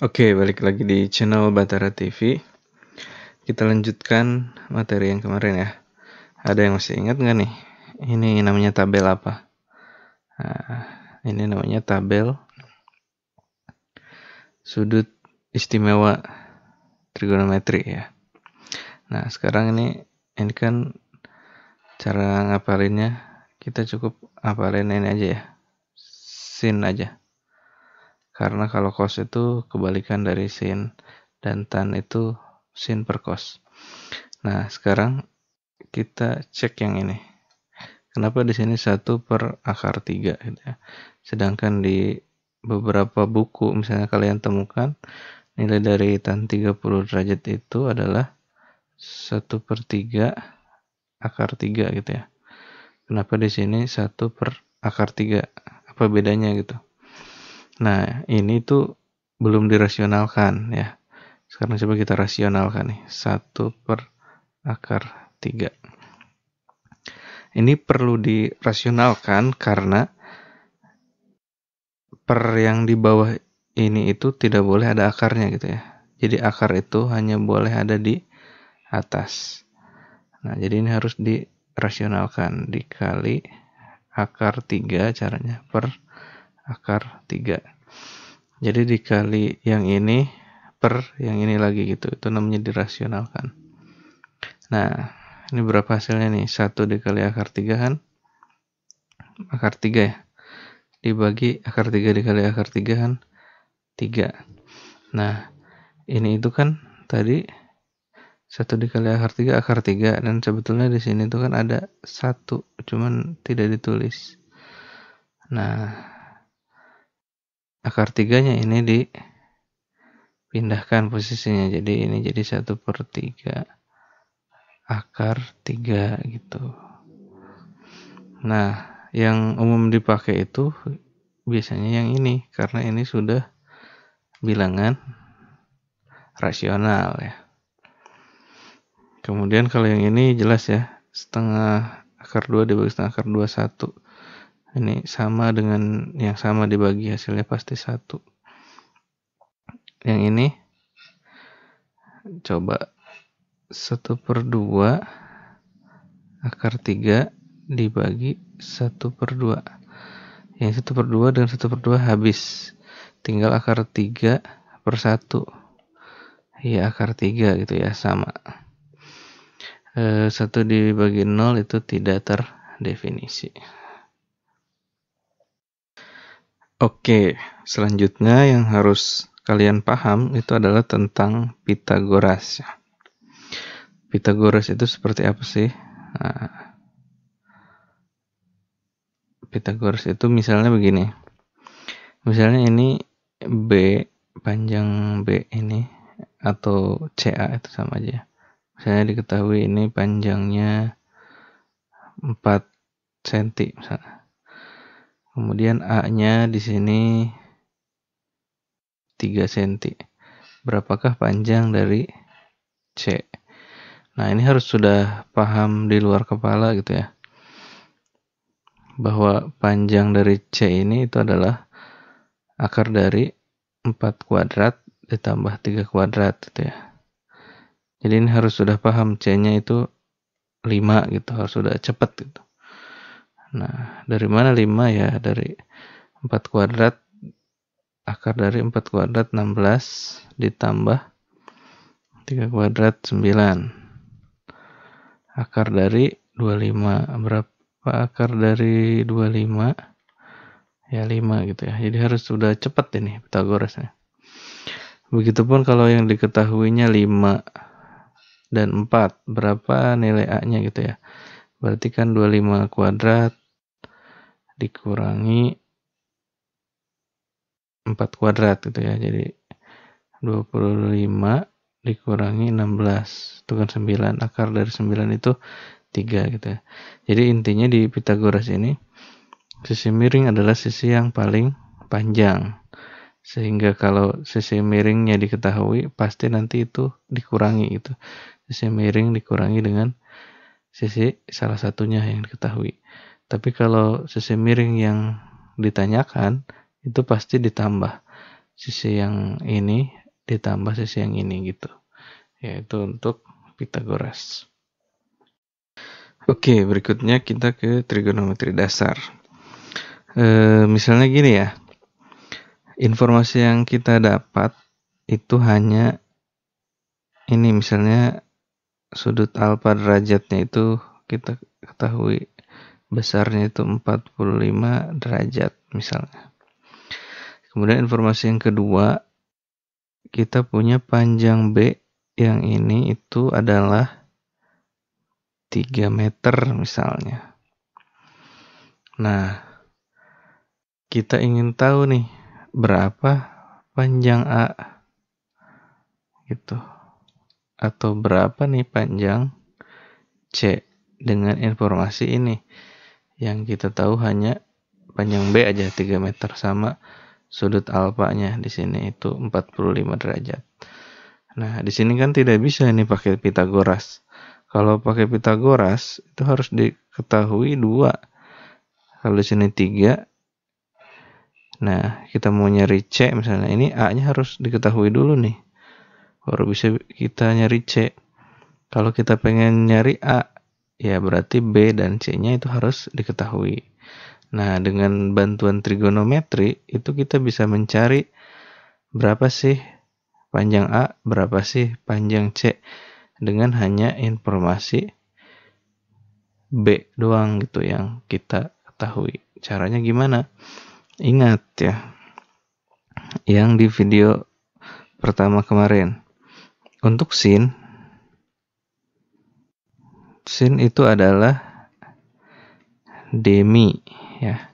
Oke, balik lagi di channel Batara TV. Kita lanjutkan materi yang kemarin ya. Ada yang masih ingat nggak nih? Ini namanya tabel apa? Nah, ini namanya tabel sudut istimewa trigonometri ya. Nah, sekarang ini kan cara ngapalinnya. Kita cukup hafalin ini aja ya. Sin aja. Karena kalau cos itu kebalikan dari sin dan tan itu sin per cos. Nah, sekarang kita cek yang ini. Kenapa di sini 1/akar 3 gitu ya. Sedangkan di beberapa buku misalnya kalian temukan nilai dari tan 30 derajat itu adalah 1/3 akar 3 gitu ya. Kenapa di sini 1/akar 3? Apa bedanya gitu? Nah, ini tuh belum dirasionalkan ya. Sekarang coba kita rasionalkan nih. 1/akar 3. Ini perlu dirasionalkan karena per yang di bawah ini itu tidak boleh ada akarnya gitu ya. Jadi akar itu hanya boleh ada di atas. Nah, jadi ini harus dirasionalkan. Dikali akar 3 caranya per akar 3. Jadi dikali yang ini per yang ini lagi gitu. Itu namanya dirasionalkan. Nah, ini berapa hasilnya nih? 1 dikali akar 3 kan? Akar 3 ya. Dibagi akar 3 dikali akar 3 kan? 3. Nah, ini itu kan tadi 1 dikali akar 3 dan sebetulnya di sini tuh kan ada 1, cuman tidak ditulis. Nah, akar 3-nya ini dipindahkan posisinya. Jadi ini jadi 1/3 akar 3 gitu. Nah, yang umum dipakai itu biasanya yang ini karena ini sudah bilangan rasional ya. Kemudian kalau yang ini jelas ya, setengah akar 2 dibagi setengah akar 2 1. Ini sama dengan yang sama dibagi, hasilnya pasti 1. Yang ini coba 1/2 akar 3 dibagi 1/2. Yang 1/2 dengan 1/2 habis. Tinggal akar 3/1. Ya akar 3 gitu ya, sama. 1 dibagi 0 itu tidak terdefinisi. Oke, selanjutnya yang harus kalian paham itu adalah tentang Pythagoras. Pythagoras itu seperti apa sih? Nah, Pythagoras itu misalnya begini. Misalnya ini B, panjang B ini atau CA itu sama aja. Misalnya diketahui ini panjangnya 4 cm misalnya. Kemudian A-nya di sini 3 cm. Berapakah panjang dari C? Nah, ini harus sudah paham di luar kepala gitu ya. Bahwa panjang dari C ini itu adalah akar dari 4 kuadrat ditambah 3 kuadrat gitu ya. Jadi ini harus sudah paham C-nya itu 5 gitu, harus sudah cepat gitu. Nah, dari mana 5 ya? Dari 4 kuadrat, akar dari 4 kuadrat 16 ditambah 3 kuadrat 9. Akar dari 25. Berapa akar dari 25? Ya 5 gitu ya. Jadi harus sudah cepat ini Pythagorasnya. Begitupun kalau yang diketahuinya 5 dan 4. Berapa nilai A-nya gitu ya. Berarti kan 25 kuadrat dikurangi 4 kuadrat gitu ya. Jadi 25 dikurangi 16. Itu kan 9. Akar dari 9 itu 3 gitu ya. Jadi intinya di Pythagoras ini sisi miring adalah sisi yang paling panjang. Sehingga kalau sisi miringnya diketahui pasti nanti itu dikurangi gitu. Sisi miring dikurangi dengan sisi salah satunya yang diketahui. Tapi kalau sisi miring yang ditanyakan itu pasti ditambah. sisi yang ini ditambah sisi yang ini gitu. Yaitu untuk Pitagoras. Oke, berikutnya kita ke trigonometri dasar. Misalnya gini ya, informasi yang kita dapat itu hanya ini, misalnya sudut alfa derajatnya itu kita ketahui besarnya itu 45 derajat misalnya. Kemudian informasi yang kedua, kita punya panjang B yang ini itu adalah 3 meter misalnya. Nah, kita ingin tahu nih berapa panjang A gitu. Atau berapa nih panjang C dengan informasi ini. Yang kita tahu hanya panjang B aja 3 meter sama sudut alfanya di sini itu 45 derajat. Nah, di sini kan tidak bisa ini pakai Pitagoras. Kalau pakai Pitagoras itu harus diketahui 2. Kalau di sini 3. Nah, kita mau nyari C misalnya, ini A-nya harus diketahui dulu nih. Baru bisa kita nyari C. Kalau kita pengen nyari A, ya berarti B dan C-nya itu harus diketahui. Nah, dengan bantuan trigonometri itu kita bisa mencari berapa sih panjang A, berapa sih panjang C dengan hanya informasi B doang gitu yang kita ketahui. Caranya gimana? Ingat ya, yang di video pertama kemarin. Untuk sin itu adalah demi ya.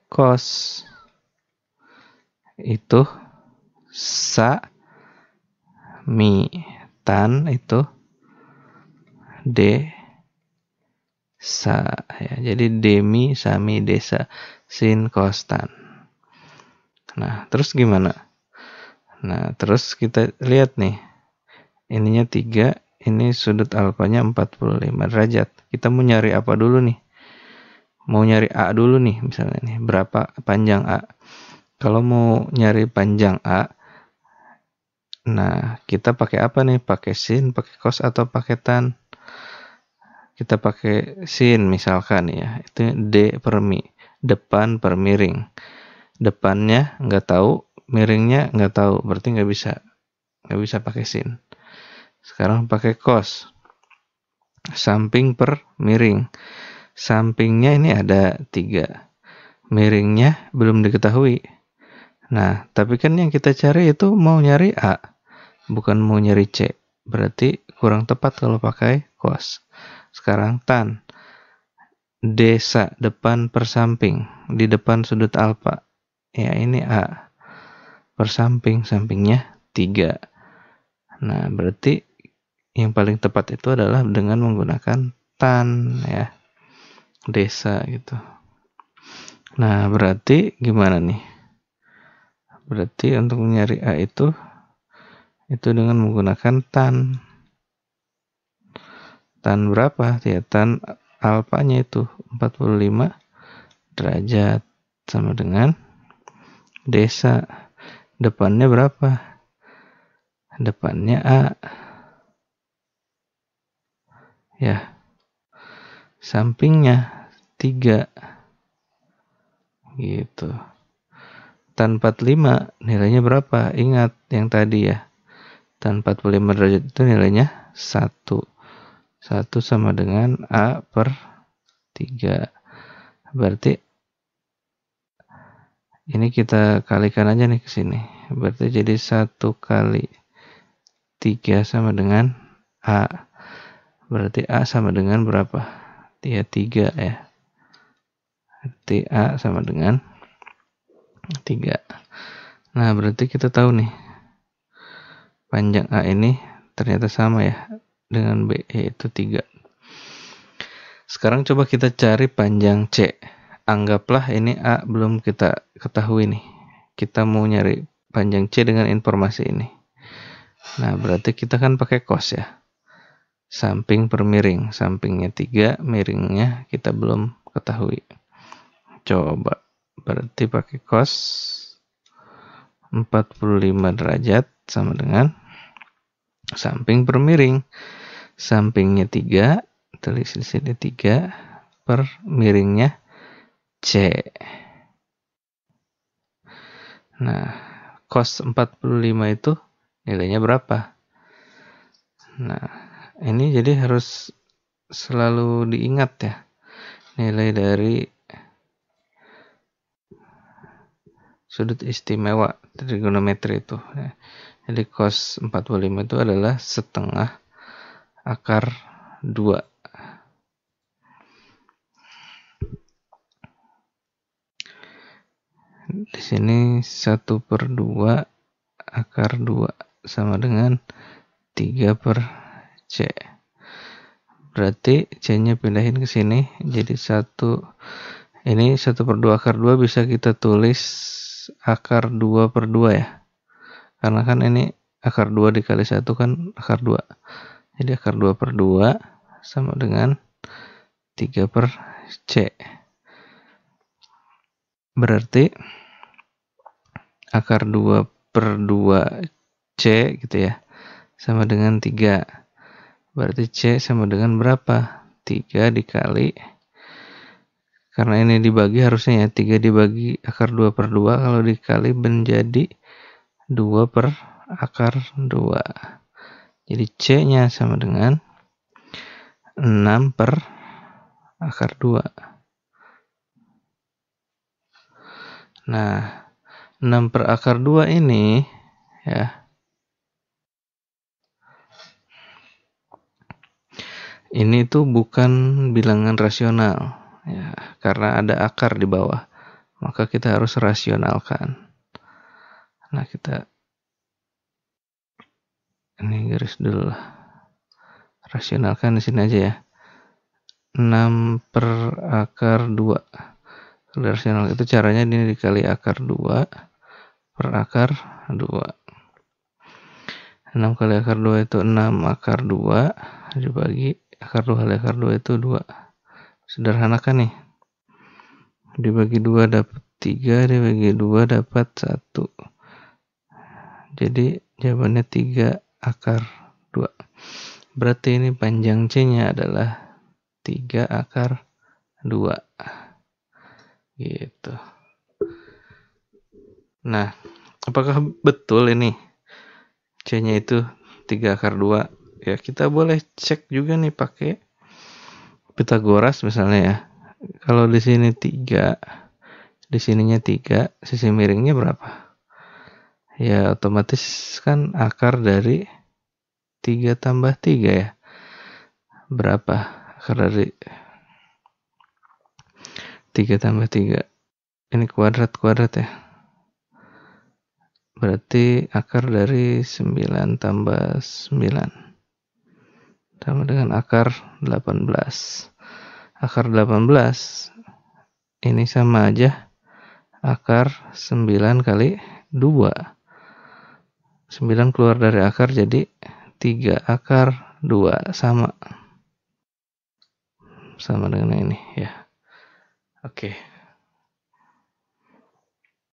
Cos itu sa, mi, tan itu desa ya. Jadi demi, sami, desa, sin, cos, tan. Nah, terus gimana? Nah, terus kita lihat nih. Ininya 3, ini sudut alfanya 45 derajat. Kita mau nyari apa dulu nih? Mau nyari A dulu nih misalnya nih. Berapa panjang A? Kalau mau nyari panjang A, nah kita pakai apa nih? Pakai sin, pakai cos, atau pakai tan? Kita pakai sin misalkan ya. Itu D per mi. Depan per miring. Depannya nggak tahu, miringnya nggak tahu. Berarti nggak bisa pakai sin. Sekarang pakai cos. Samping per miring. Sampingnya ini ada 3. Miringnya belum diketahui. Nah, tapi kan yang kita cari itu mau nyari A, bukan mau nyari C. Berarti kurang tepat kalau pakai cos. Sekarang tan. Desa, depan per samping. Di depan sudut alfa. Ya, ini A. Per samping, sampingnya 3. Nah, berarti yang paling tepat itu adalah dengan menggunakan tan ya. Desa gitu. Nah, berarti gimana nih? Berarti untuk mencari A itu dengan menggunakan tan. Tan berapa? Ya, tan alfanya itu 45 derajat sama dengan desa. Depannya berapa? Depannya A. Ya. Sampingnya 3. Gitu. Tan 45 nilainya berapa? Ingat yang tadi ya. Tan 45 derajat itu nilainya 1. 1 sama dengan A per 3. Berarti ini kita kalikan aja nih ke sini. Berarti jadi 1 kali 3 sama dengan A. Berarti A sama dengan berapa? Ya 3 ya. Berarti A sama dengan 3. Nah, berarti kita tahu nih. Panjang A ini ternyata sama ya dengan B, yaitu 3. Sekarang coba kita cari panjang C. Anggaplah ini A belum kita ketahui nih. Kita mau nyari panjang C dengan informasi ini. Nah, berarti kita kan pakai cos ya. Samping per miring. Sampingnya 3, miringnya kita belum ketahui. Coba. Berarti pakai cos 45 derajat sama dengan samping per miring. Sampingnya 3, tulis di sini 3 per miringnya C. Nah, cos 45 itu nilainya berapa? Nah, ini jadi harus selalu diingat ya, nilai dari sudut istimewa trigonometri itu. Jadi cos 45 itu adalah setengah akar 2. Di sini 1/2 akar 2 sama dengan 3 per C. Berarti C-nya pindahin ke sini, jadi 1. Ini 1/2 akar 2 bisa kita tulis akar 2/2 ya. Karena kan ini akar 2 dikali 1 kan akar 2. Jadi akar 2/2 sama dengan 3 per C. Berarti akar 2/2 C gitu ya, sama dengan 3. Berarti C sama dengan berapa? 3 dikali, karena ini dibagi harusnya ya, 3 dibagi akar 2/2, kalau dikali menjadi 2 per akar 2. Jadi C-nya sama dengan 6 per akar 2. Nah, 6 per akar 2 ini ya, ini tuh bukan bilangan rasional ya, karena ada akar di bawah, maka kita harus rasionalkan. Nah, kita ini garis dulu lah, rasionalkan di sini aja ya. 6 per akar 2. Kalau rasional itu caranya ini dikali akar 2 per akar 2. 6 kali akar 2 itu 6 akar 2 dibagi akar 2 kali akar 2 itu 2. Sederhanakan nih. Dibagi 2 dapat 3, dibagi 2 dapat 1. Jadi jawabannya 3 akar 2. Berarti ini panjang C-nya adalah 3 akar 2. Gitu. Nah, apakah betul ini C-nya itu 3 akar 2? Ya, kita boleh cek juga nih pakai Pitagoras misalnya ya. Kalau di sini 3, di sininya 3, sisi miringnya berapa? Ya, otomatis kan akar dari 3 tambah 3 ya. Berapa akar dari 3 tambah 3? Ini kuadrat ya. Berarti akar dari 9 tambah 9 sama dengan akar 18. Akar 18 ini sama aja akar 9 kali 2. 9 keluar dari akar jadi 3 akar 2 sama dengan ini ya. Oke.